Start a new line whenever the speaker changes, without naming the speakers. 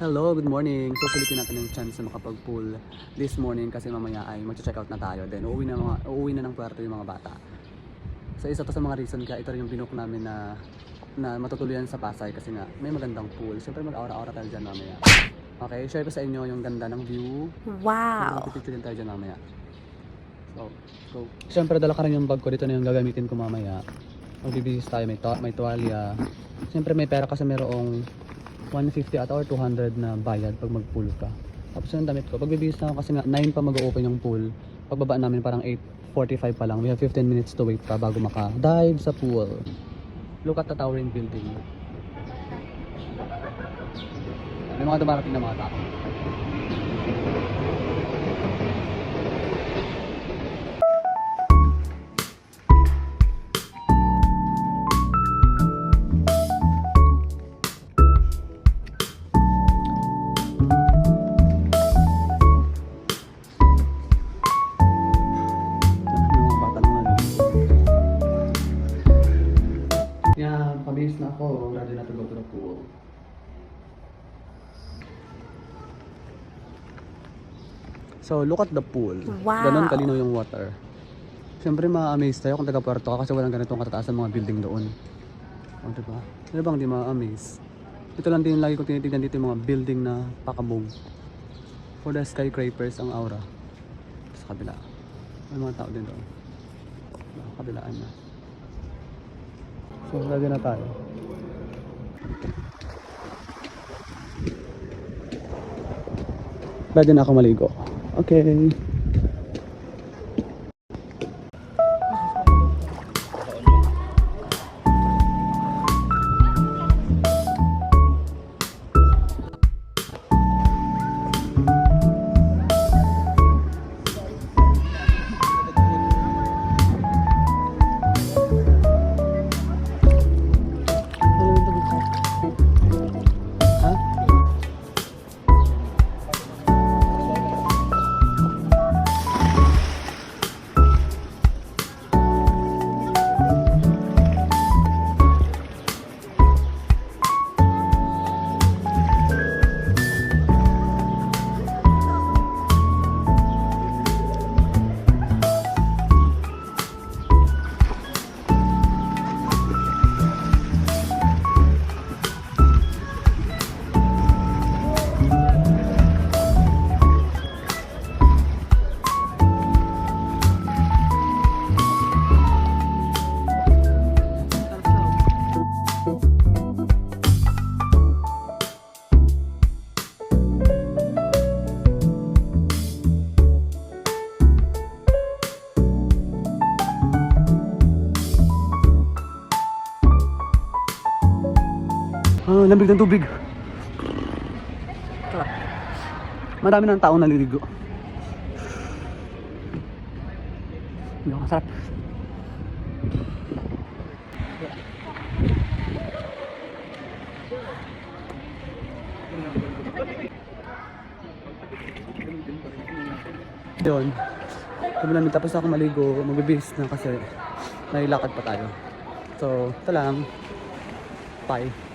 Hello, good morning. So sulitin natin yung chance na makapag-pool this morning kasi mamaya ay mag-check out na tayo. Then uuwi na ng puerto yung mga bata. So isa to sa mga reason kaya ito rin yung binook namin na matutuluyan sa Pasay kasi nga may magandang pool. Siyempre mag-aura-aura tayo dyan mamaya. Okay, share ko sa inyo yung ganda ng view.
Wow!
Picture din tayo dyan mamaya. So, siyempre dala ka rin yung bag ko. Dito na yung gagamitin ko mamaya. Magbibihis tayo, may tuwalya. Siyempre may pera kasi merong 150 at or 200 na bayad pag mag-pool ka. Tapos yung damit ko, pagbibihis na ako kasi nga 9 pa mag-open yung pool. Pagbaba namin parang 8:45 pa lang. We have 15 minutes to wait pa bago maka-dive sa pool. Look at the towering building. May mga dumarating na mga tao. Yan, pabihis na ako. Ready na to go to the pool. So, look at the pool.
Wow!
Ganon kalino yung water. Siyempre, ma-amaze tayo kung taga-puerto ka kasi walang ganitong katataasan mga building doon. O, diba? Ano bang di ma-amaze? Ito lang din lagi kong tinitignan dito yung mga building na pakabog. For the skyscrapers ang aura. Sa kabila. May mga tao din doon. Kabilaan na. So, ready na tayo. Ready na ako maligo. Okay. Lamig ng tubig. Marami ng tao naliligo. Hindi masarap. Yun. Sabi namin tapos ako maligo, magbibihis na kasi may lakad pa tayo. So, ito lang. Bye.